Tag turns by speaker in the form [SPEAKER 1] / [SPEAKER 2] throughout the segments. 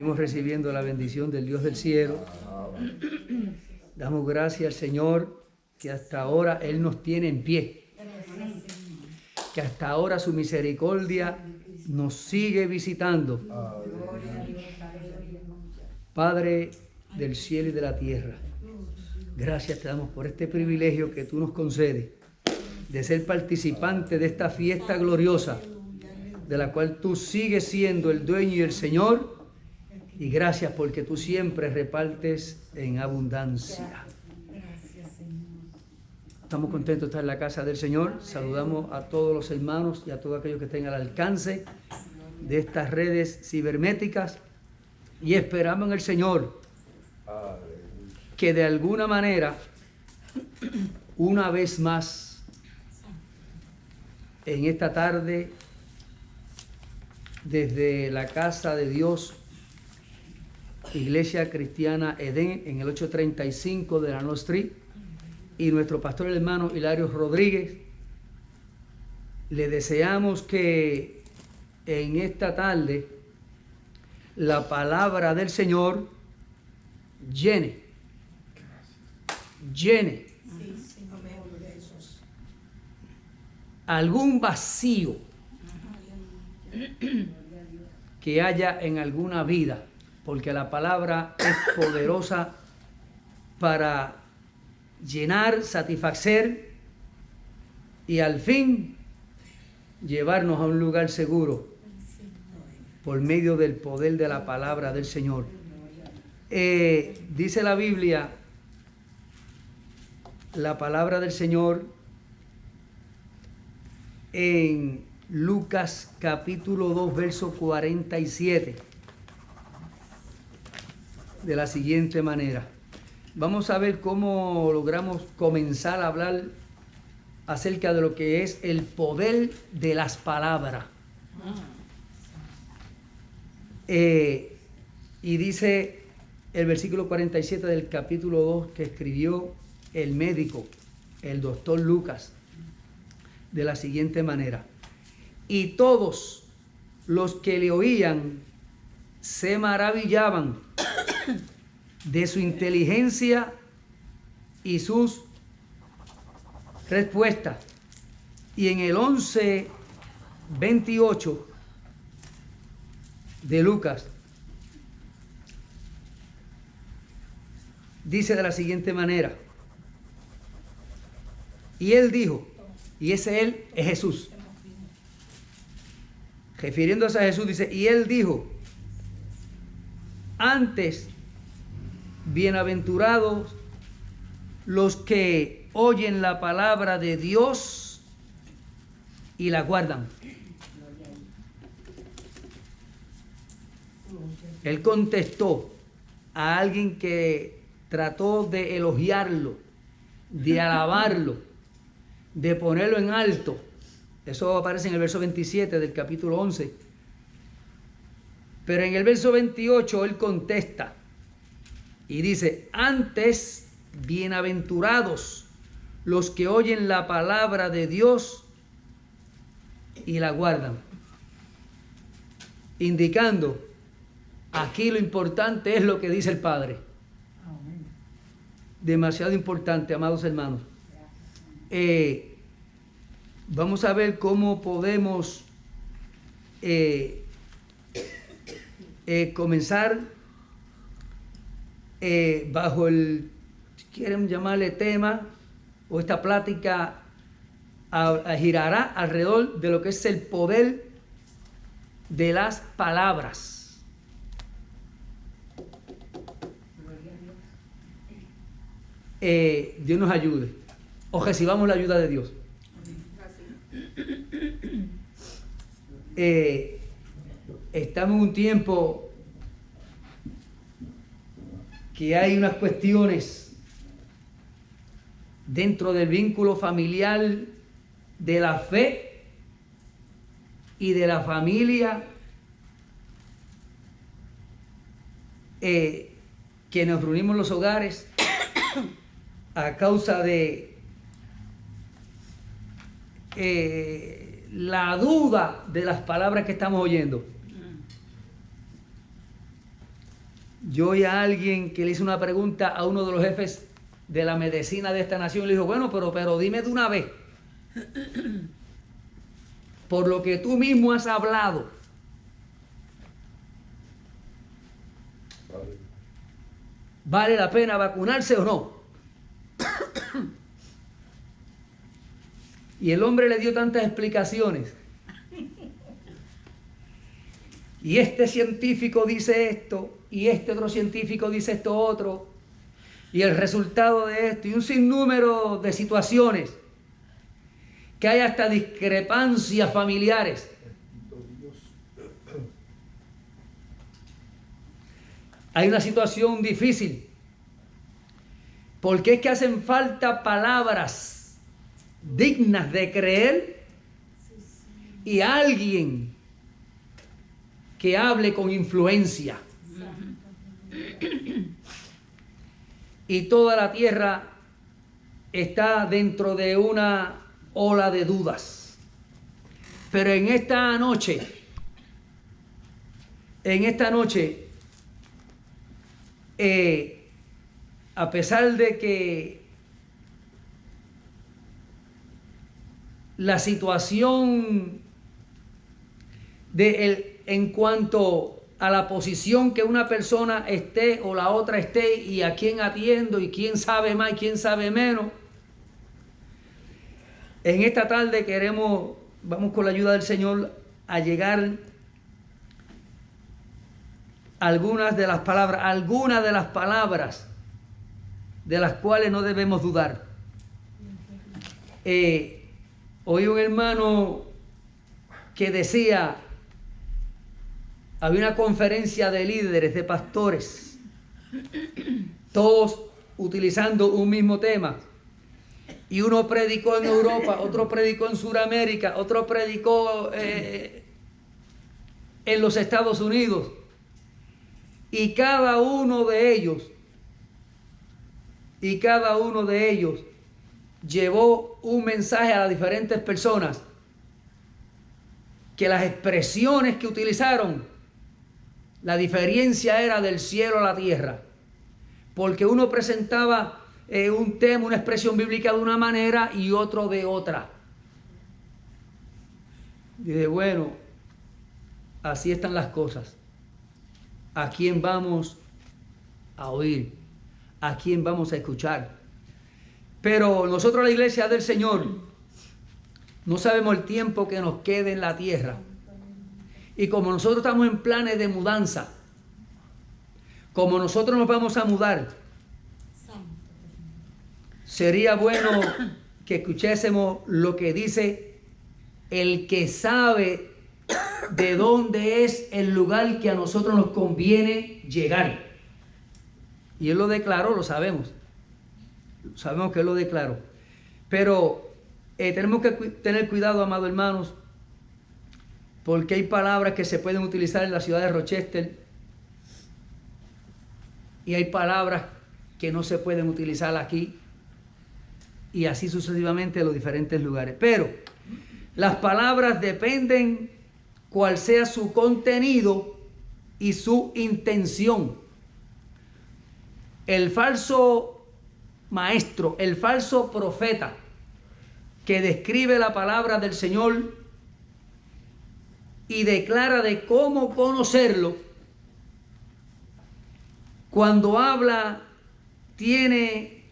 [SPEAKER 1] Estamos recibiendo la bendición del Dios del cielo. Damos gracias al Señor que hasta ahora Él nos tiene en pie. Que hasta ahora su misericordia nos sigue visitando. Padre del cielo y de la tierra, gracias te damos por este privilegio que tú nos concedes de ser participante de esta fiesta gloriosa de la cual tú sigues siendo el dueño y el Señor. Y gracias porque tú siempre repartes en abundancia. Estamos contentos de estar en la casa del Señor. Saludamos a todos los hermanos y a todos aquellos que estén al alcance de estas redes cibernéticas. Y esperamos en el Señor que de alguna manera, una vez más, en esta tarde, desde la casa de Dios, Iglesia Cristiana Edén, en el 835 de la North Street, y nuestro pastor el hermano Hilario Rodríguez, le deseamos que en esta tarde la palabra del Señor llene algún vacío que haya en alguna vida, porque la palabra es poderosa para llenar, satisfacer y al fin llevarnos a un lugar seguro por medio del poder de la palabra del Señor. Dice la Biblia, la palabra del Señor en Lucas capítulo 2, verso 47. De la siguiente manera. Vamos a ver cómo logramos comenzar a hablar acerca de lo que es el poder de las palabras. Y dice el versículo 47 del capítulo 2 que escribió el médico, el doctor Lucas, de la siguiente manera. Y todos los que le oían se maravillaban de su inteligencia y sus respuestas. Y en el 11:28 de Lucas dice de la siguiente manera. Y él dijo, y ese él es Jesús. Refiriéndose a Jesús, dice, y él dijo, antes, bienaventurados los que oyen la palabra de Dios y la guardan. Él contestó a alguien que trató de elogiarlo, de alabarlo, de ponerlo en alto. Eso aparece en el verso 27 del capítulo 11. Pero en el verso 28 él contesta y dice, antes bienaventurados los que oyen la palabra de Dios y la guardan. Indicando, aquí lo importante es lo que dice el Padre. Demasiado importante, amados hermanos. Vamos a ver cómo podemos comenzar bajo el, si quieren llamarle tema, o esta plática girará alrededor de lo que es el poder de las palabras. Dios nos ayude, o recibamos la ayuda de Dios. Estamos en un tiempo que hay unas cuestiones dentro del vínculo familiar de la fe y de la familia que nos reunimos en los hogares a causa de la duda de las palabras que estamos oyendo. Yo oí a alguien que le hizo una pregunta a uno de los jefes de la medicina de esta nación y le dijo, bueno, pero dime de una vez, por lo que tú mismo has hablado, ¿vale la pena vacunarse o no? Y el hombre le dio tantas explicaciones. Y este científico dice esto, y este otro científico dice esto otro, y el resultado de esto, y un sinnúmero de situaciones, que hay hasta discrepancias familiares. Hay una situación difícil, porque es que hacen falta palabras dignas de creer y alguien que hable con influencia. Y toda la tierra está dentro de una ola de dudas. Pero en esta noche, a pesar de que la situación en cuanto a la posición que una persona esté o la otra esté y a quién atiendo y quién sabe más y quién sabe menos, en esta tarde vamos con la ayuda del Señor a llegar a algunas de las palabras de las cuales no debemos dudar. Oí un hermano que decía, había una conferencia de líderes, de pastores, todos utilizando un mismo tema. Y uno predicó en Europa, otro predicó en Sudamérica, otro predicó en los Estados Unidos. Y cada uno de ellos llevó un mensaje a las diferentes personas, que las expresiones que utilizaron, la diferencia era del cielo a la tierra, porque uno presentaba un tema, una expresión bíblica de una manera y otro de otra. Dije, bueno, así están las cosas. ¿A quién vamos a oír? ¿A quién vamos a escuchar? Pero nosotros, la iglesia del Señor, no sabemos el tiempo que nos quede en la tierra. Y como nosotros estamos en planes de mudanza, como nosotros nos vamos a mudar, sería bueno que escuchásemos lo que dice el que sabe de dónde es el lugar que a nosotros nos conviene llegar. Y él lo declaró, lo sabemos. Sabemos que él lo declaró. Pero tenemos que tener cuidado, amados hermanos, porque hay palabras que se pueden utilizar en la ciudad de Rochester y hay palabras que no se pueden utilizar aquí, y así sucesivamente en los diferentes lugares. Pero las palabras dependen cuál sea su contenido y su intención. El falso maestro, el falso profeta que describe la palabra del Señor y declara de cómo conocerlo, cuando habla, tiene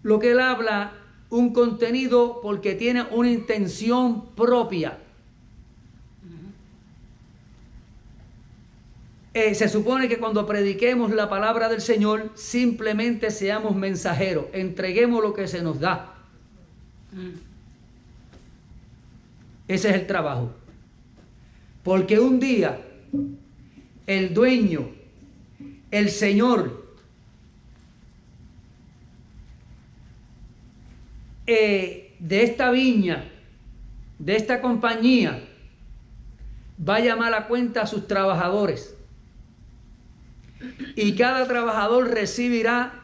[SPEAKER 1] lo que él habla, un contenido, porque tiene una intención propia. Se supone que cuando prediquemos la palabra del Señor, simplemente seamos mensajeros, entreguemos lo que se nos da. Ese es el trabajo. Porque un día el dueño, el Señor, de esta viña, de esta compañía, va a llamar a cuenta a sus trabajadores. Y cada trabajador recibirá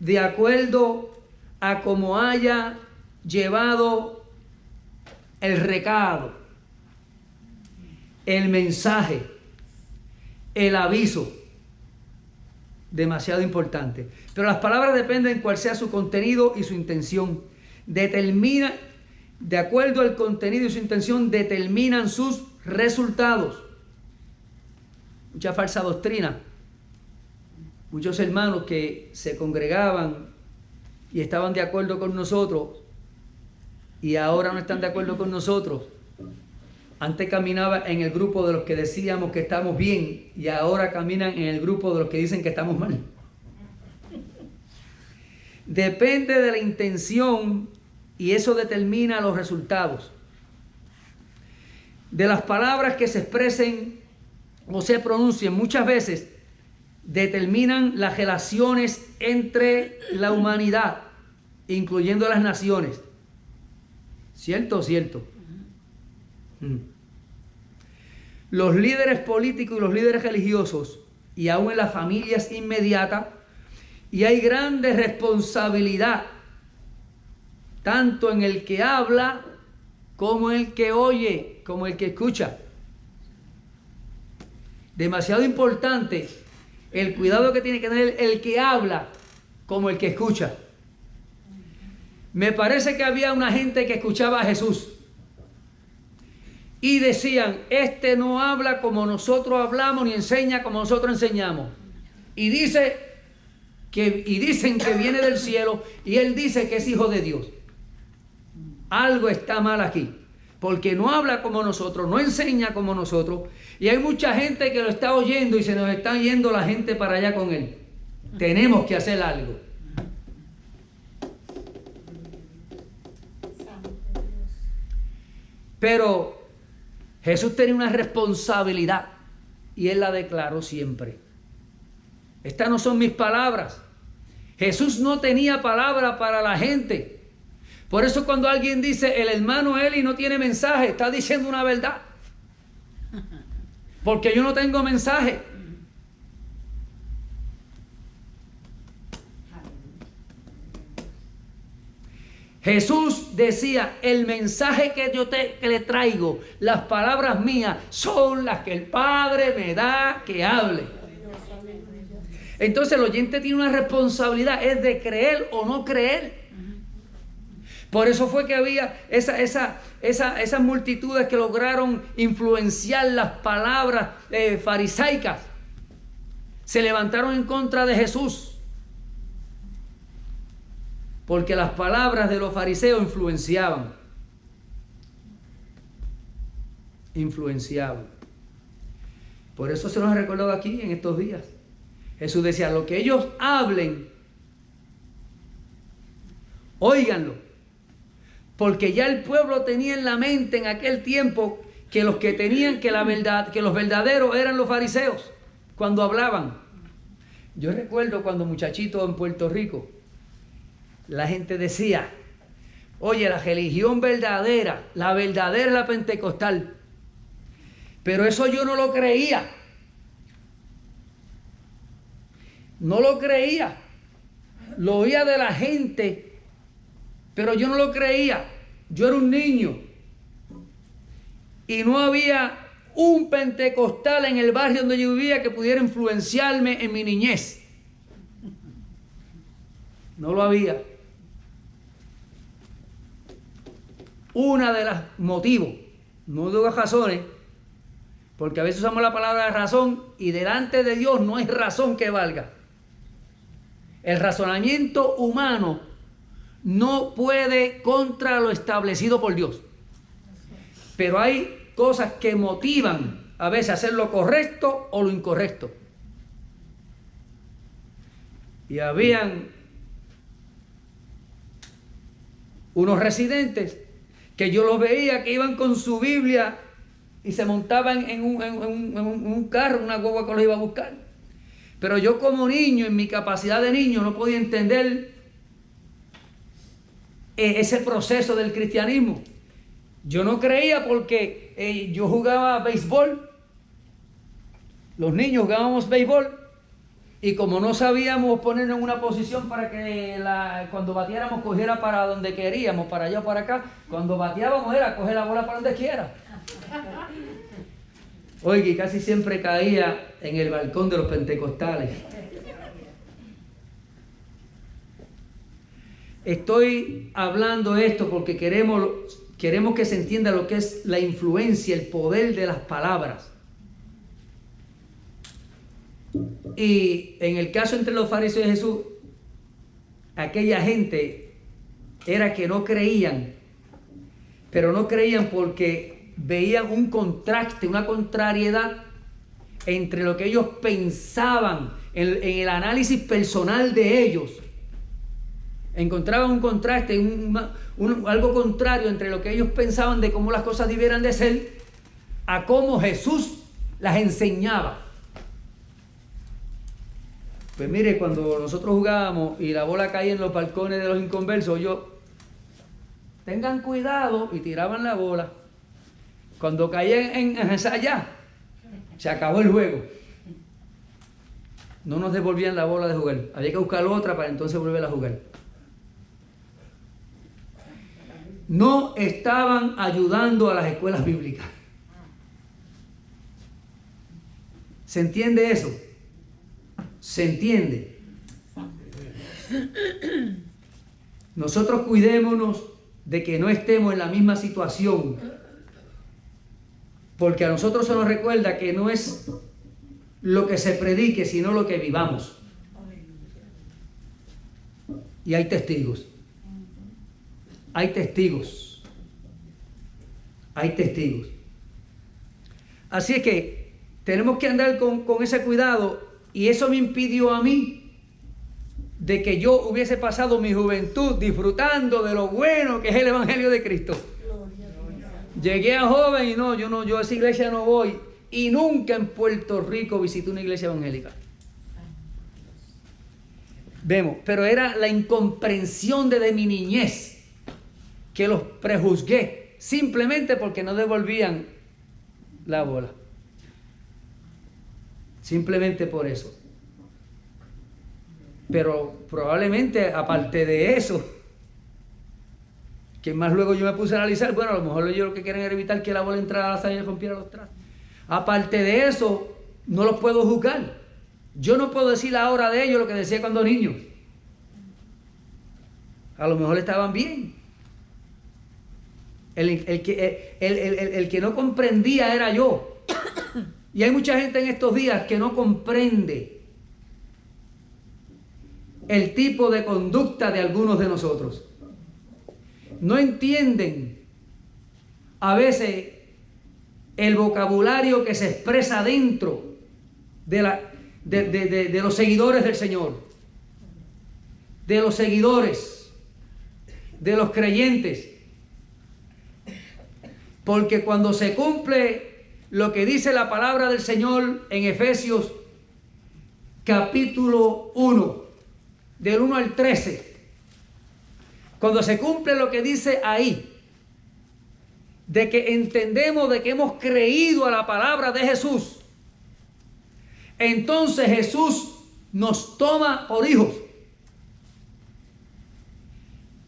[SPEAKER 1] de acuerdo a cómo haya llevado el recado, el mensaje, el aviso. demasiado importante. Pero las palabras dependen cuál sea su contenido y su intención. Determina, de acuerdo al contenido y su intención, determinan sus resultados. Mucha falsa doctrina. Muchos hermanos que se congregaban y estaban de acuerdo con nosotros y ahora no están de acuerdo con nosotros. Antes caminaba en el grupo de los que decíamos que estamos bien y ahora caminan en el grupo de los que dicen que estamos mal. Depende de la intención y eso determina los resultados. De las palabras que se expresen o se pronuncien muchas veces determinan las relaciones entre la humanidad, incluyendo las naciones. ¿Cierto o cierto? Los líderes políticos y los líderes religiosos, y aún en las familias inmediatas, y hay grande responsabilidad, tanto en el que habla, como el que oye, como el que escucha. Demasiado importante el cuidado que tiene que tener el que habla, como el que escucha. Me parece que había una gente que escuchaba a Jesús y decían, este no habla como nosotros hablamos ni enseña como nosotros enseñamos. Y dicen que viene del cielo y él dice que es hijo de Dios. Algo está mal aquí, porque no habla como nosotros, no enseña como nosotros. Y hay mucha gente que lo está oyendo y se nos está yendo la gente para allá con él. Tenemos que hacer algo. Pero Jesús tenía una responsabilidad y él la declaró siempre. Estas no son mis palabras. Jesús no tenía palabra para la gente. Por eso cuando alguien dice, el hermano Eli no tiene mensaje, está diciendo una verdad. Porque yo no tengo mensaje. Jesús decía, el mensaje que que le traigo, las palabras mías, son las que el Padre me da que hable. Entonces el oyente tiene una responsabilidad, es de creer o no creer. Por eso fue que había esas multitudes que lograron influenciar las palabras farisaicas. Se levantaron en contra de Jesús. Porque las palabras de los fariseos influenciaban. Por eso se nos ha recordado aquí en estos días. Jesús decía, lo que ellos hablen, óiganlo. Porque ya el pueblo tenía en la mente en aquel tiempo que los que tenían que los verdaderos eran los fariseos cuando hablaban. Yo recuerdo cuando muchachito en Puerto Rico, la gente decía, oye, la religión verdadera, la verdadera es la pentecostal. Pero eso yo no lo creía. No lo creía. Lo oía de la gente, pero yo no lo creía. Yo era un niño. Y no había un pentecostal en el barrio donde yo vivía que pudiera influenciarme en mi niñez. No lo había. Una de las motivos, no digo razones, porque a veces usamos la palabra razón y delante de Dios no hay razón que valga. El razonamiento humano no puede contra lo establecido por Dios. Pero hay cosas que motivan a veces a hacer lo correcto o lo incorrecto. Y habían unos residentes que yo los veía que iban con su Biblia y se montaban en un carro, una guagua que los iba a buscar. Pero yo como niño, en mi capacidad de niño, no podía entender ese proceso del cristianismo. Yo no creía porque yo jugaba béisbol. Los niños jugábamos béisbol. Y como no sabíamos ponernos en una posición para que cuando bateáramos cogiera para donde queríamos, para allá o para acá, cuando bateábamos era coger la bola para donde quiera. Oye, casi siempre caía en el balcón de los pentecostales. estoy hablando esto porque queremos que se entienda lo que es la influencia, el poder de las palabras. Y en el caso entre los fariseos de Jesús, aquella gente era que no creían, pero no creían porque veían un contraste, una contrariedad entre lo que ellos pensaban, en el análisis personal de ellos. Encontraban un contraste, algo contrario entre lo que ellos pensaban de cómo las cosas debieran de ser a cómo Jesús las enseñaba. Pues mire, cuando nosotros jugábamos y la bola caía en los balcones de los inconversos, tengan cuidado, y tiraban la bola. Cuando caía en allá, se acabó el juego. No nos devolvían la bola de jugar. Había que buscar otra para entonces volver a jugar. No estaban ayudando a las escuelas bíblicas. ¿Se entiende eso? ¿Se entiende? Nosotros cuidémonos de que no estemos en la misma situación, porque a nosotros se nos recuerda que no es lo que se predique, sino lo que vivamos. Y hay testigos. Hay testigos. Hay testigos. Así es que tenemos que andar con ese cuidado, y eso me impidió a mí de que yo hubiese pasado mi juventud disfrutando de lo bueno que es el Evangelio de Cristo. Llegué a joven y yo a esa iglesia no voy, y nunca en Puerto Rico visité una iglesia evangélica. Vemos, pero era la incomprensión de mi niñez que los prejuzgué simplemente porque no devolvían la bola. Simplemente por eso. Pero probablemente, aparte de eso, que más luego yo me puse a analizar, bueno, a lo mejor ellos lo que quieren era evitar que la bola entrara a la sala y rompiera los trastes. Aparte de eso, no los puedo juzgar. Yo no puedo decir ahora de ellos lo que decía cuando niños. A lo mejor estaban bien. El que no comprendía era yo. Y hay mucha gente en estos días que no comprende el tipo de conducta de algunos de nosotros. No entienden a veces el vocabulario que se expresa dentro de los seguidores del Señor, de los seguidores, de los creyentes. Porque cuando se cumple lo que dice la palabra del Señor en Efesios capítulo 1, del 1 al 13, cuando se cumple lo que dice ahí, de que entendemos de que hemos creído a la palabra de Jesús, entonces Jesús nos toma por hijos.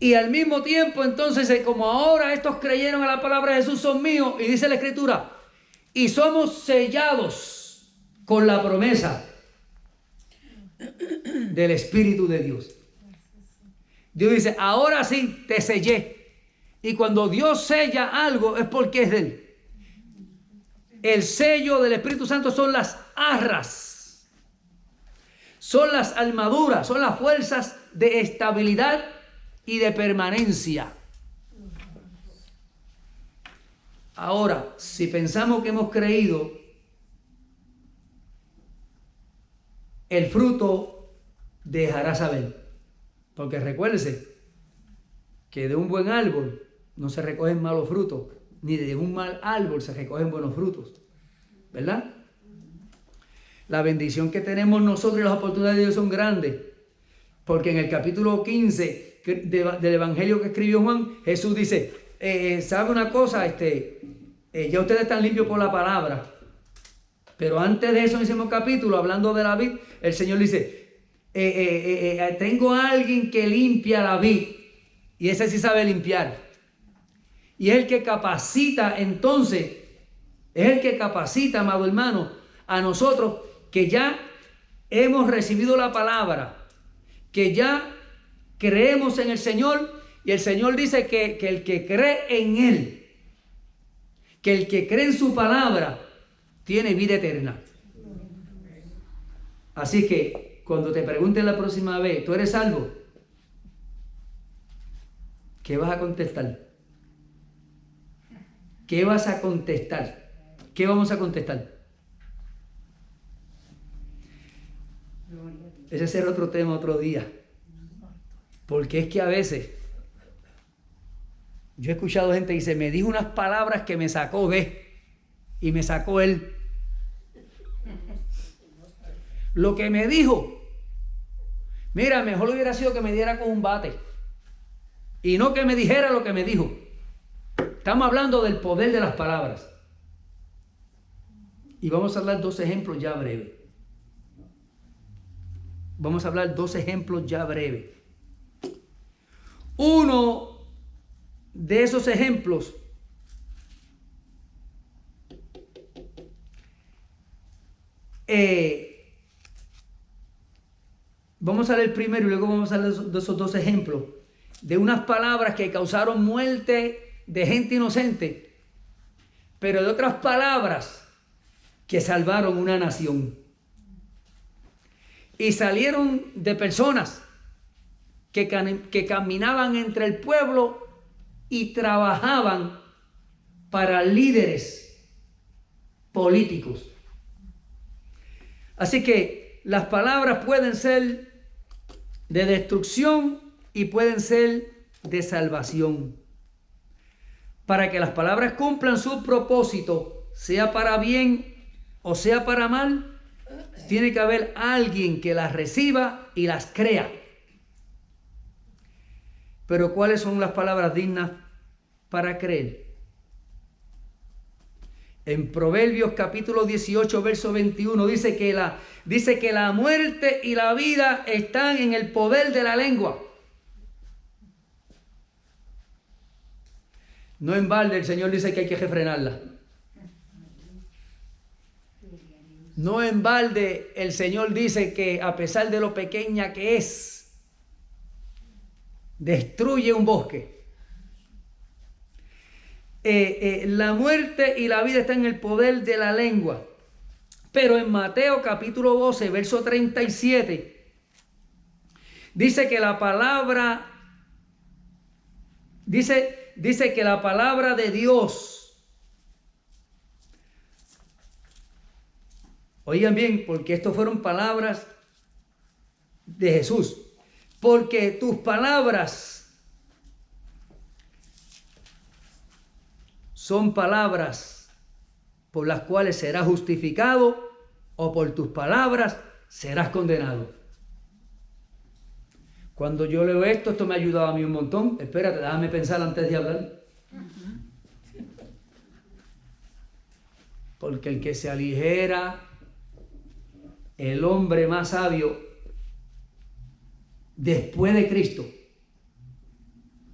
[SPEAKER 1] Y al mismo tiempo, entonces, como ahora estos creyeron a la palabra de Jesús, son míos, y dice la Escritura, y somos sellados con la promesa del Espíritu de Dios. Dios dice, ahora sí te sellé. Y cuando Dios sella algo es porque es de Él. El sello del Espíritu Santo son las arras, son las armaduras, son las fuerzas de estabilidad y de permanencia. Ahora, si pensamos que hemos creído, el fruto dejará saber. Porque recuérdese que de un buen árbol no se recogen malos frutos, ni de un mal árbol se recogen buenos frutos. ¿Verdad? La bendición que tenemos nosotros y las oportunidades de Dios son grandes. Porque en el capítulo 15 del Evangelio que escribió Juan, Jesús dice, ¿sabe una cosa? Ya ustedes están limpios por la palabra. Pero antes de eso, en ese mismo capítulo, hablando de la vid, el Señor dice, tengo a alguien que limpia la vid, y ese sí sabe limpiar. Y es el que capacita, entonces, es el que capacita, amado hermano, a nosotros que ya hemos recibido la palabra, que ya creemos en el Señor y el Señor dice que el que cree en Él, que el que cree en su palabra, tiene vida eterna. Así que cuando te pregunten la próxima vez, ¿tú eres salvo? ¿Qué vas a contestar? ¿Qué vas a contestar? ¿Qué vamos a contestar? Ese será otro tema otro día. Porque es que a veces yo he escuchado gente que dice, me dijo unas palabras que me sacó y me sacó él. Lo que me dijo, mira, mejor hubiera sido que me diera con un bate y no que me dijera lo que me dijo. Estamos hablando del poder de las palabras. Y vamos a hablar dos ejemplos ya breves. Vamos a hablar dos ejemplos ya breves. Uno de esos ejemplos vamos a leer primero y luego vamos a leer esos dos ejemplos de unas palabras que causaron muerte de gente inocente, pero de otras palabras que salvaron una nación. Y salieron de personas que caminaban entre el pueblo y trabajaban para líderes políticos. Así que las palabras pueden ser de destrucción y pueden ser de salvación. Para que las palabras cumplan su propósito, sea para bien o sea para mal, tiene que haber alguien que las reciba y las crea. Pero ¿cuáles son las palabras dignas para creer? En Proverbios capítulo 18, verso 21, dice que la muerte y la vida están en el poder de la lengua. No en balde el Señor dice que hay que refrenarla. No en balde el Señor dice que a pesar de lo pequeña que es, destruye un bosque. La muerte y la vida están en el poder de la lengua. Pero en Mateo capítulo 12, verso 37, dice que la palabra, dice que la palabra de Dios, oigan bien, porque esto fueron palabras de Jesús, porque tus palabras son palabras por las cuales serás justificado o por tus palabras serás condenado. Cuando yo leo esto me ha ayudado a mí un montón. Espérate, déjame pensar antes de hablar. Porque el que se aligera, el hombre más sabio después de Cristo,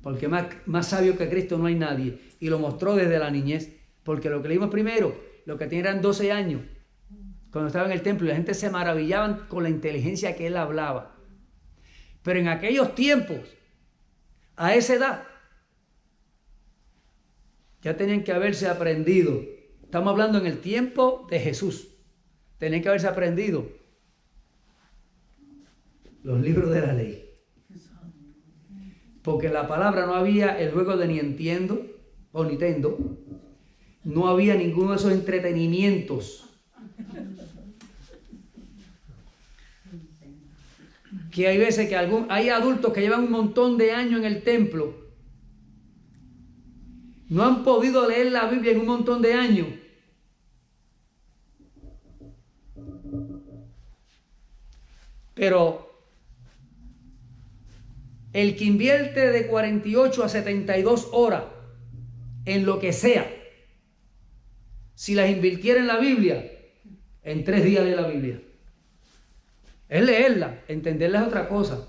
[SPEAKER 1] porque más sabio que Cristo no hay nadie, y lo mostró desde la niñez, porque lo que leímos primero, lo que tenía eran 12 años, cuando estaba en el templo, y la gente se maravillaba con la inteligencia que él hablaba. Pero en aquellos tiempos, a esa edad, ya tenían que haberse aprendido. Estamos hablando en el tiempo de Jesús. Tenían que haberse aprendido los libros de la ley. Porque en la palabra no había el juego de ni entiendo o Nintendo. No había ninguno de esos entretenimientos que hay veces que hay adultos que llevan un montón de años en el templo, no han podido leer la Biblia en un montón de años, pero el que invierte de 48 a 72 horas en lo que sea, si las invirtiera en la Biblia, en 3 días lee la Biblia. Es leerla, entenderla es otra cosa,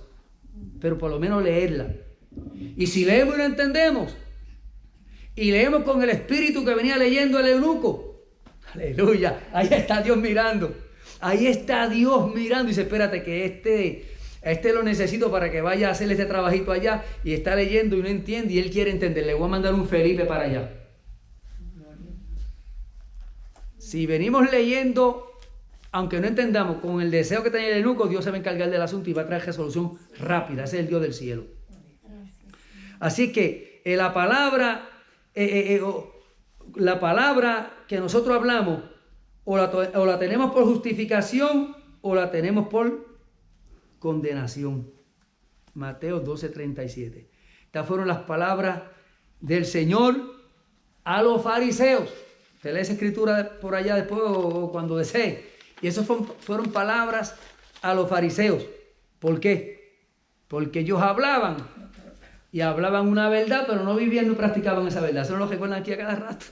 [SPEAKER 1] pero por lo menos leerla. Y si leemos y lo entendemos, y leemos con el espíritu que venía leyendo el eunuco, aleluya, ahí está Dios mirando. Ahí está Dios mirando y dice, espérate que A este lo necesito para que vaya a hacer este trabajito allá y está leyendo y no entiende y él quiere entender. Le voy a mandar un Felipe para allá. Si venimos leyendo, aunque no entendamos, con el deseo que tenía el eunuco, Dios se va a encargar del asunto y va a traer resolución rápida. Ese es el Dios del cielo. Así que la palabra que nosotros hablamos, o la tenemos por justificación o la tenemos por condenación. Mateo 12:37. Estas fueron las palabras del Señor a los fariseos. Usted lee esa escritura por allá después o cuando desee. Y esas fueron palabras a los fariseos. ¿Por qué? Porque ellos hablaban y hablaban una verdad, pero no vivían ni practicaban esa verdad. Eso nos lo recuerdan aquí a cada rato.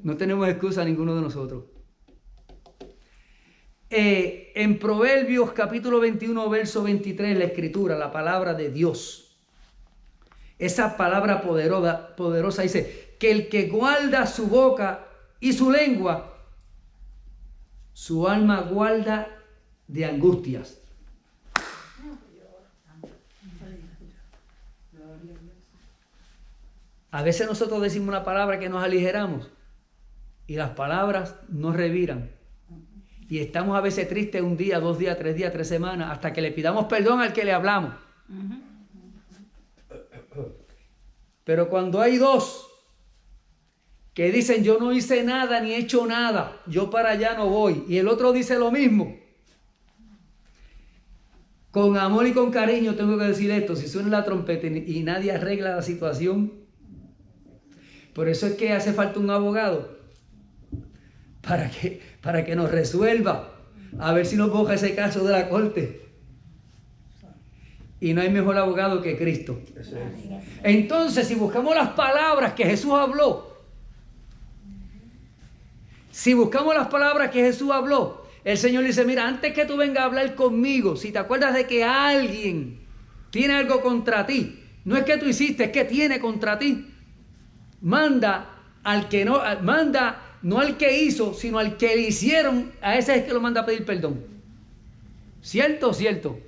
[SPEAKER 1] No tenemos excusa ninguno de nosotros. En Proverbios capítulo 21, verso 23, la escritura, la palabra de Dios. Esa palabra poderosa dice que el que guarda su boca y su lengua, su alma guarda de angustias. A veces nosotros decimos una palabra que nos aligeramos y las palabras nos reviran. Y estamos a veces tristes un día, 2 días, 3 días, 3 semanas, hasta que le pidamos perdón al que le hablamos. Pero cuando hay dos que dicen yo no hice nada ni he hecho nada, yo para allá no voy, y el otro dice lo mismo, con amor y con cariño tengo que decir esto, si suena la trompeta y nadie arregla la situación, por eso es que hace falta un abogado, para que nos resuelva, a ver si nos boja ese caso de la corte. Y no hay mejor abogado que Cristo. Entonces, si buscamos las palabras que Jesús habló, el Señor dice, mira, antes que tú vengas a hablar conmigo, si te acuerdas de que alguien tiene algo contra ti, no es que tú hiciste, es que tiene contra ti, manda al que no, no al que hizo, sino al que le hicieron, a ese es que lo manda a pedir perdón. ¿Cierto o cierto?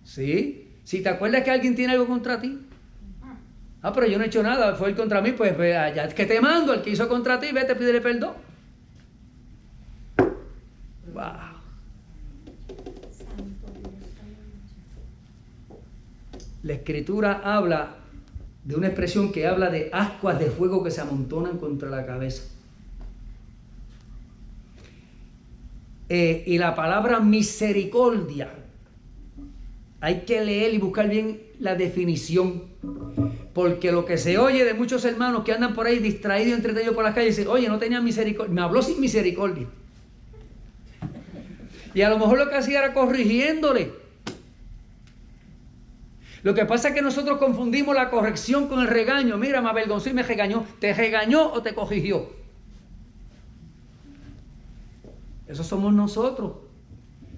[SPEAKER 1] ¿Sí? Si te acuerdas que alguien tiene algo contra ti. Ah, pero yo no he hecho nada, fue él contra mí, pues allá que te mando, al que hizo contra ti, vete, pídele perdón. Wow. La escritura habla de una expresión que habla de ascuas de fuego que se amontonan contra la cabeza. Y la palabra misericordia, hay que leer y buscar bien la definición, porque lo que se oye de muchos hermanos que andan por ahí distraídos, entretenidos por las calles, dicen, oye, no tenía misericordia, me habló sin misericordia. Y a lo mejor lo que hacía era corrigiéndole. Lo que pasa es que nosotros confundimos la corrección con el regaño. Mira, me avergonzó y me regañó. ¿Te regañó o te corrigió? Eso somos nosotros.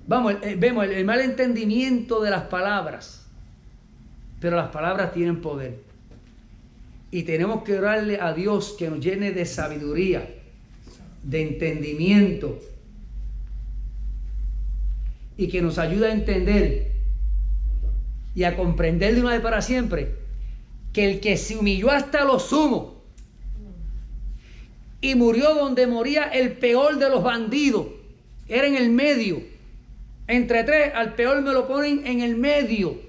[SPEAKER 1] Vamos, vemos el mal entendimiento de las palabras. Pero las palabras tienen poder. Y tenemos que orarle a Dios que nos llene de sabiduría, de entendimiento. Y que nos ayude a entender y a comprender de una vez para siempre que el que se humilló hasta lo sumo y murió donde moría el peor de los bandidos, era en el medio. Entre tres, al peor me lo ponen en el medio.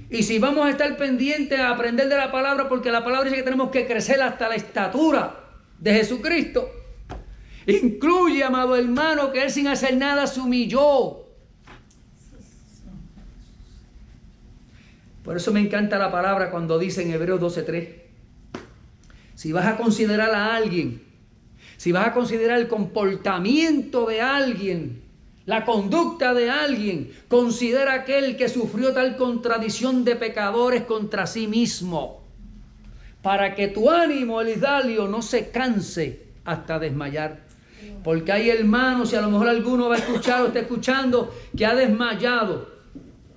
[SPEAKER 1] Y si vamos a estar pendientes a aprender de la palabra, porque la palabra dice que tenemos que crecer hasta la estatura de Jesucristo, incluye, amado hermano, que él sin hacer nada se humilló. Por eso me encanta la palabra cuando dice en Hebreos 12:3, si vas a considerar a alguien, si vas a considerar el comportamiento de alguien, la conducta de alguien, considera aquel que sufrió tal contradicción de pecadores contra sí mismo, para que tu ánimo, Elidalio, no se canse hasta desmayar. Porque hay hermanos, y a lo mejor alguno va a escuchar o está escuchando, que ha desmayado.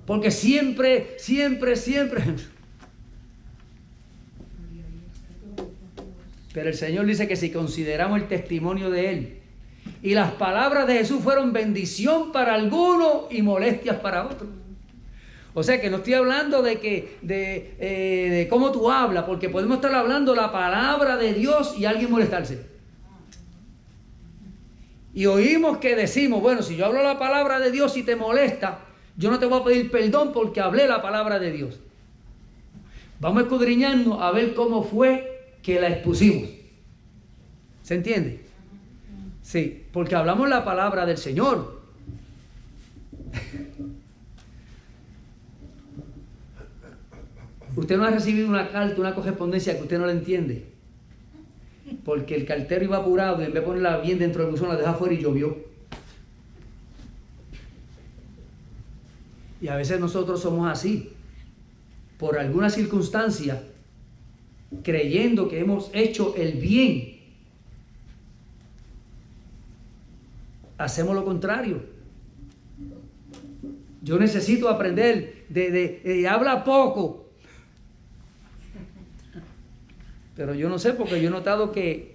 [SPEAKER 1] Porque siempre. Pero el Señor dice que si consideramos el testimonio de Él Y las palabras de Jesús fueron bendición para algunos y molestias para otros. O sea que no estoy hablando de cómo tú hablas, porque podemos estar hablando la palabra de Dios y alguien molestarse. Y oímos que decimos, bueno, si yo hablo la palabra de Dios y te molesta, yo no te voy a pedir perdón porque hablé la palabra de Dios. Vamos a escudriñarnos a ver cómo fue que la expusimos. ¿Se entiende? Sí, porque hablamos la palabra del Señor. Usted no ha recibido una carta, una correspondencia que usted no la entiende. Porque el cartero iba apurado y en vez de ponerla bien dentro del buzón la deja afuera y llovió. Y a veces nosotros somos así. Por alguna circunstancia, creyendo que hemos hecho el bien, hacemos lo contrario. Yo necesito aprender habla poco. Pero yo no sé, porque yo he notado que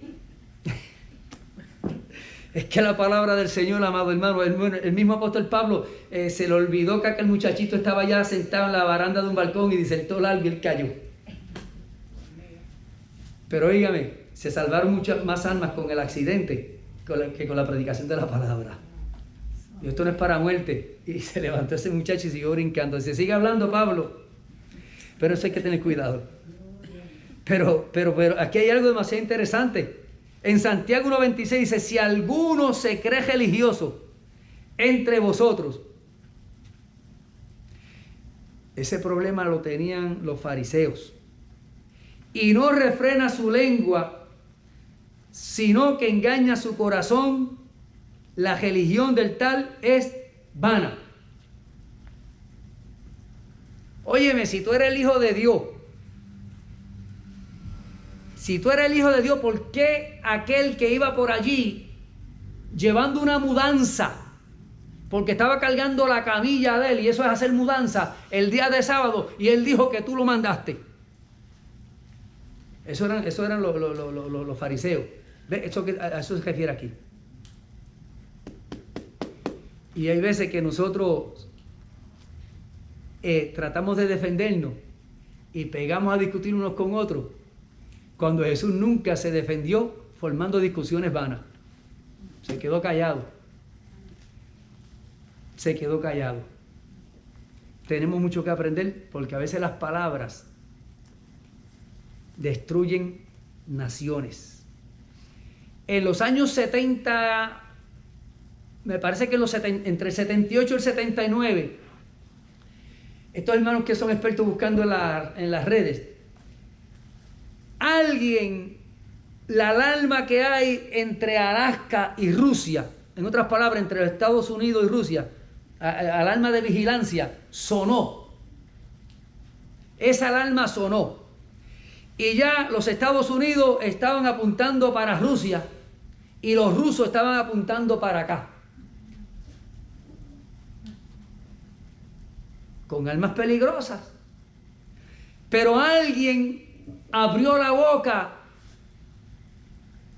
[SPEAKER 1] es que la palabra del Señor, amado hermano, el mismo apóstol Pablo se le olvidó que aquel muchachito estaba ya sentado en la baranda de un balcón y disertó el algo y él cayó. Pero oígame, se salvaron muchas más almas con el accidente que con la predicación de la palabra. Y esto no es para muerte. Y se levantó ese muchacho y siguió brincando. Se sigue hablando, Pablo. Pero eso hay que tener cuidado. Pero aquí hay algo demasiado interesante. En Santiago 1:26 dice, si alguno se cree religioso entre vosotros. Ese problema lo tenían los fariseos. Y no refrena su lengua, sino que engaña su corazón. La religión del tal es vana. Óyeme, si tú eres el Hijo de Dios, ¿por qué aquel que iba por allí llevando una mudanza, porque estaba cargando la camilla de él, y eso es hacer mudanza, el día de sábado, y él dijo que tú lo mandaste? Eso eran los fariseos. ¿Ve? A eso se refiere aquí. Y hay veces que nosotros tratamos de defendernos y pegamos a discutir unos con otros, cuando Jesús nunca se defendió formando discusiones vanas. Se quedó callado. Se quedó callado. Tenemos mucho que aprender, porque a veces las palabras destruyen naciones. En los años 70, me parece que entre el 78 y el 79, estos hermanos que son expertos buscando en las redes, la alarma que hay entre Alaska y Rusia, en otras palabras, entre los Estados Unidos y Rusia, alarma de vigilancia, sonó. Esa alarma sonó. Y ya los Estados Unidos estaban apuntando para Rusia y los rusos estaban apuntando para acá. Con armas peligrosas. Pero alguien abrió la boca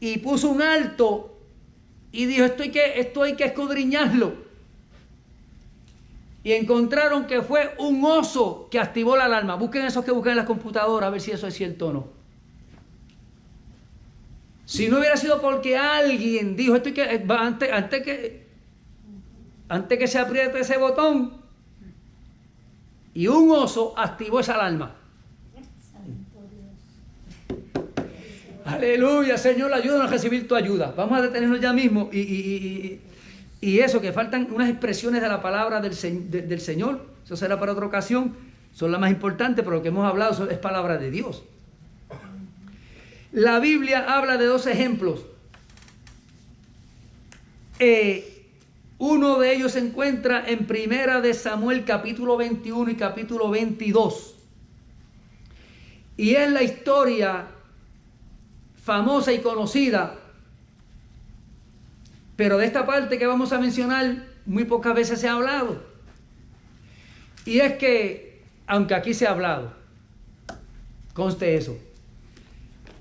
[SPEAKER 1] y puso un alto y dijo, esto hay que escudriñarlo. Y encontraron que fue un oso que activó la alarma. Busquen esos que buscan en las computadoras a ver si eso es cierto o no. Si no hubiera sido porque alguien dijo, antes que se apriete ese botón, y un oso activó esa alarma. Aleluya, Señor, ayúdanos a recibir tu ayuda. Vamos a detenernos ya mismo y eso, que faltan unas expresiones de la palabra del Señor. Eso será para otra ocasión. Son las más importantes, pero lo que hemos hablado es palabra de Dios. La Biblia habla de dos ejemplos. Uno de ellos se encuentra en Primera de Samuel, capítulo 21 y capítulo 22. Y es la historia famosa y conocida, pero de esta parte que vamos a mencionar muy pocas veces se ha hablado. Y es que, aunque aquí se ha hablado, conste eso,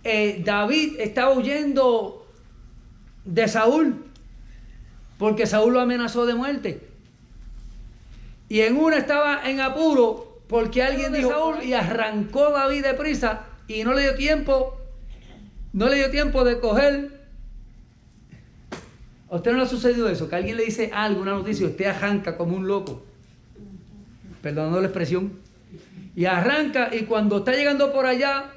[SPEAKER 1] David estaba huyendo de Saúl porque Saúl lo amenazó de muerte. Y en una estaba en apuro porque alguien dijo Saúl y arrancó David deprisa y no le dio tiempo de coger. ¿A usted no le ha sucedido eso? Que alguien le dice algo, una noticia, y usted arranca como un loco, perdonando la expresión, y arranca, y cuando está llegando por allá,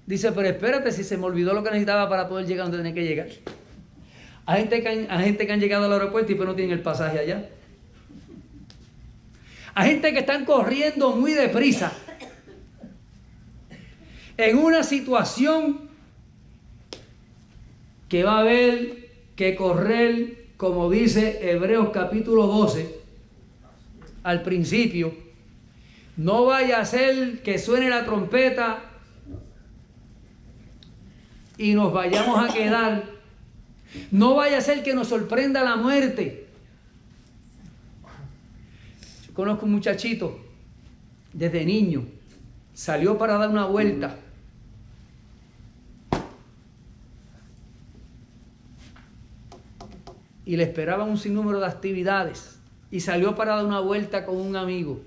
[SPEAKER 1] dice, pero espérate, si se me olvidó lo que necesitaba para poder llegar donde tenía que llegar. Hay gente que han llegado al aeropuerto y pero no tienen el pasaje allá. Hay gente que están corriendo muy deprisa en una situación que va a haber que correr, como dice Hebreos capítulo 12, al principio. No vaya a ser que suene la trompeta y nos vayamos a quedar. No vaya a ser que nos sorprenda la muerte. Yo conozco un muchachito, desde niño, salió para dar una vuelta. Y le esperaban un sinnúmero de actividades. Y salió para dar una vuelta con un amigo.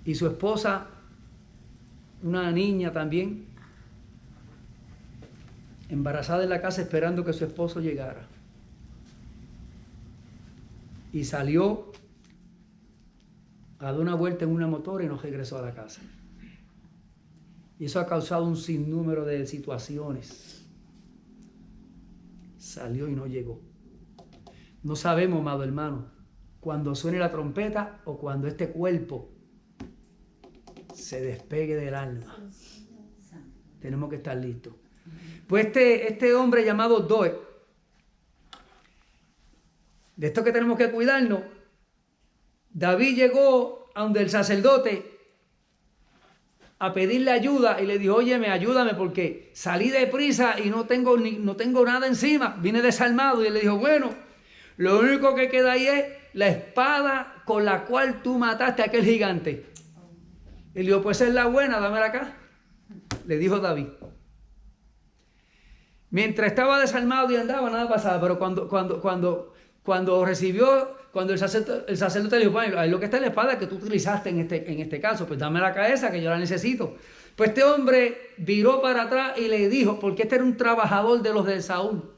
[SPEAKER 1] Y su esposa, una niña también, embarazada en la casa esperando que su esposo llegara. Y salió a dar una vuelta en una motora y no regresó a la casa. Y eso ha causado un sinnúmero de situaciones. Salió y no llegó. No sabemos, amado hermano, cuando suene la trompeta o cuando este cuerpo se despegue del alma. Tenemos que estar listos. Pues este hombre llamado Doeg, de esto que tenemos que cuidarnos, David llegó a donde el sacerdote a pedirle ayuda y le dijo, óyeme, ayúdame porque salí deprisa y no tengo nada encima, vine desarmado. Y él le dijo, bueno, lo único que queda ahí es la espada con la cual tú mataste a aquel gigante. Y le dijo, pues es la buena, dámela acá. Le dijo David. Mientras estaba desarmado y andaba, nada pasaba, pero cuando el sacerdote le dijo, bueno, ahí lo que está en la espada que tú utilizaste en este caso, pues dame la cabeza que yo la necesito. Pues este hombre viró para atrás y le dijo, porque este era un trabajador de los de Saúl.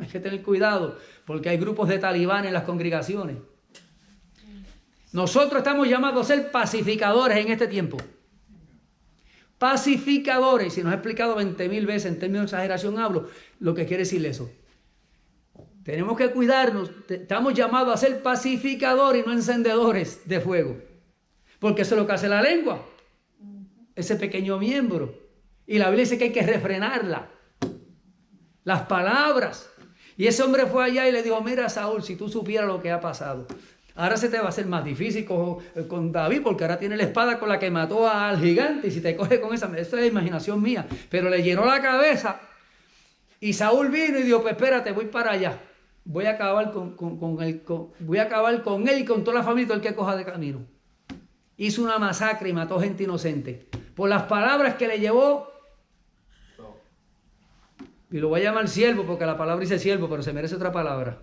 [SPEAKER 1] Hay que tener cuidado, porque hay grupos de talibanes en las congregaciones. Nosotros estamos llamados a ser pacificadores en este tiempo. Pacificadores, si nos he explicado 20.000 veces, en términos de exageración hablo, lo que quiere decir eso. Tenemos que cuidarnos, estamos llamados a ser pacificadores y no encendedores de fuego. Porque eso es lo que hace la lengua, ese pequeño miembro. Y la Biblia dice que hay que refrenarla, las palabras. Y ese hombre fue allá y le dijo, mira Saúl, si tú supieras lo que ha pasado, ahora se te va a hacer más difícil con David, porque ahora tiene la espada con la que mató al gigante, y si te coge con esa, eso es imaginación mía, pero le llenó la cabeza. Y Saúl vino y dijo, pues espérate, voy para allá. Voy a acabar voy a acabar con él y con toda la familia, todo el que coja de camino. Hizo una masacre y mató gente inocente por las palabras que le llevó. Y lo voy a llamar siervo porque la palabra dice siervo, pero se merece otra palabra.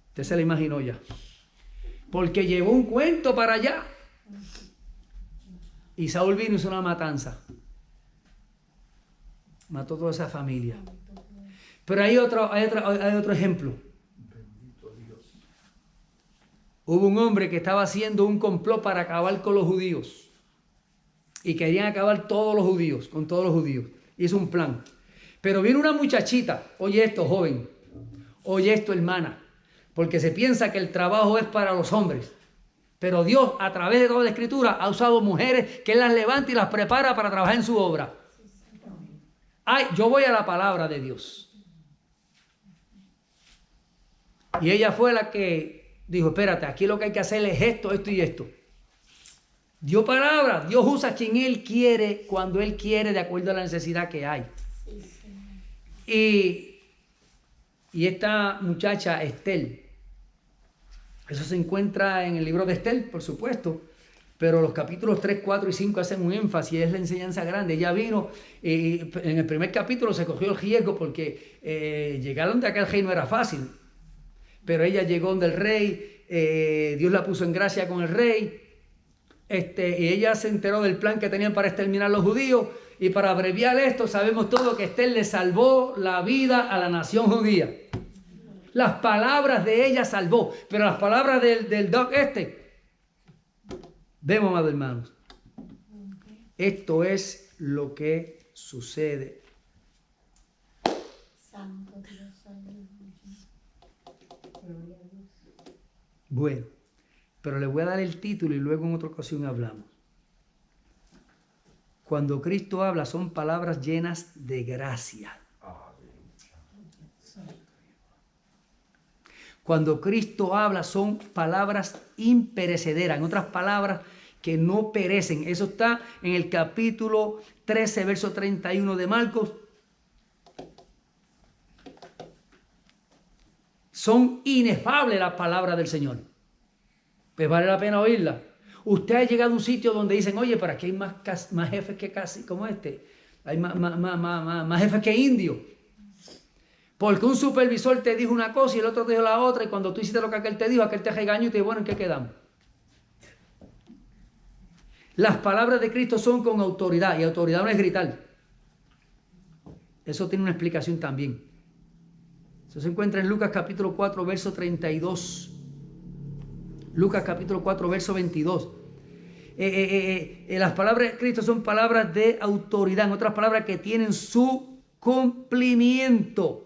[SPEAKER 1] Usted se la imaginó ya. Porque llevó un cuento para allá. Y Saúl vino y hizo una matanza. Mató toda esa familia. Pero hay otro ejemplo. Hubo un hombre que estaba haciendo un complot para acabar con los judíos. Y querían acabar todos los judíos, con todos los judíos. Hizo un plan. Pero vino una muchachita. Oye esto, joven. Oye esto, hermana. Porque se piensa que el trabajo es para los hombres. Pero Dios, a través de toda la Escritura, ha usado mujeres que Él las levanta y las prepara para trabajar en su obra. Ay, yo voy a la palabra de Dios. Y ella fue la que dijo, espérate, aquí lo que hay que hacer es esto, esto y esto. Dio palabra. Dios usa a quien Él quiere, cuando Él quiere, de acuerdo a la necesidad que hay. Y esta muchacha, Estel, eso se encuentra en el libro de Estel, por supuesto. Pero los capítulos 3, 4 y 5 hacen un énfasis, es la enseñanza grande. Ella vino y en el primer capítulo se cogió el riesgo porque llegar donde aquel rey no era fácil. Pero ella llegó donde el rey, Dios la puso en gracia con el rey. Y ella se enteró del plan que tenían para exterminar a los judíos. Y para abreviar esto, sabemos todo que Esther le salvó la vida a la nación judía. Las palabras de ella salvó, pero las palabras del doc vemos, amados hermanos. Esto es lo que sucede. Bueno, pero le voy a dar el título y luego en otra ocasión hablamos. Cuando Cristo habla son palabras llenas de gracia. Cuando Cristo habla son palabras imperecederas, en otras palabras que no perecen. Eso está en el capítulo 13, verso 31 de Marcos. Son inefables las palabras del Señor. Pues vale la pena oírlas. Usted ha llegado a un sitio donde dicen, oye, pero aquí hay más jefes que casi como este. Hay más jefes que indios. Porque un supervisor te dijo una cosa y el otro te dijo la otra. Y cuando tú hiciste lo que aquel te dijo, aquel te regañó y te dijo, bueno, ¿en qué quedamos? Las palabras de Cristo son con autoridad. Y autoridad no es gritar. Eso tiene una explicación también. Eso se encuentra en Lucas capítulo 4, verso 32. Lucas capítulo 4, verso 22. Las palabras de Cristo son palabras de autoridad, en otras palabras que tienen su cumplimiento.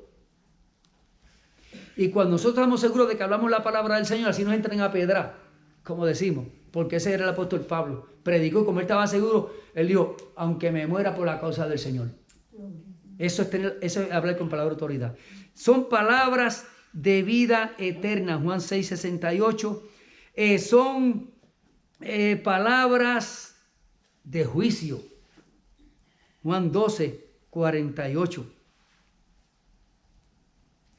[SPEAKER 1] Y cuando nosotros estamos seguros de que hablamos la palabra del Señor, así nos entran a piedra, como decimos, porque ese era el apóstol Pablo. Predicó y como él estaba seguro, él dijo, aunque me muera por la causa del Señor. Eso es hablar con palabra de autoridad. Son palabras de vida eterna, Juan 6, 68. Son palabras de juicio, Juan 12, 48.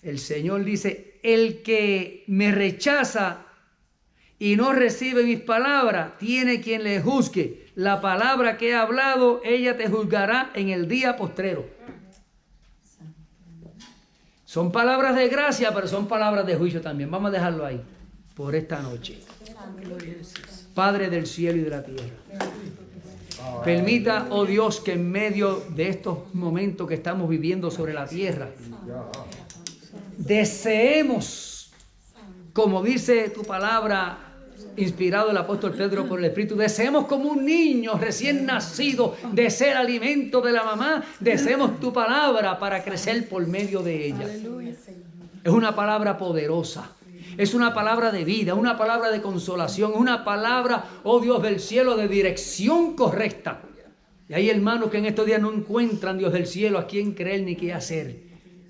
[SPEAKER 1] El Señor dice, el que me rechaza y no recibe mis palabras, tiene quien le juzgue. La palabra que he hablado, ella te juzgará en el día postrero. Son palabras de gracia, pero son palabras de juicio también. Vamos a dejarlo ahí por esta noche. Padre del cielo y de la tierra, permita, oh Dios, que en medio de estos momentos que estamos viviendo sobre la tierra, deseemos, como dice tu palabra, inspirado el apóstol Pedro por el Espíritu, deseemos como un niño recién nacido, desea el alimento de la mamá, deseemos tu palabra para crecer por medio de ella. Es una palabra poderosa. Es una palabra de vida, una palabra de consolación, una palabra, oh Dios del cielo, de dirección correcta. Y hay hermanos que en estos días no encuentran, Dios del cielo, a quién creer ni qué hacer.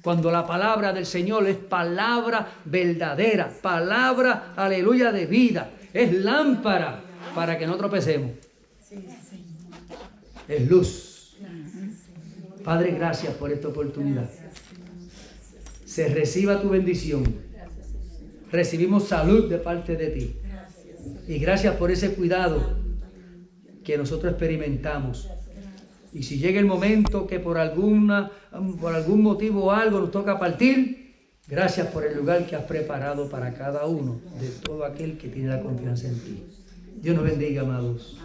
[SPEAKER 1] Cuando la palabra del Señor es palabra verdadera, palabra, aleluya, de vida. Es lámpara para que no tropecemos. Es luz. Padre, gracias por esta oportunidad. Se reciba tu bendición. Recibimos salud de parte de ti. Y gracias por ese cuidado que nosotros experimentamos. Y si llega el momento que por algún motivo o algo nos toca partir, gracias por el lugar que has preparado para cada uno de todo aquel que tiene la confianza en ti. Dios nos bendiga, amados.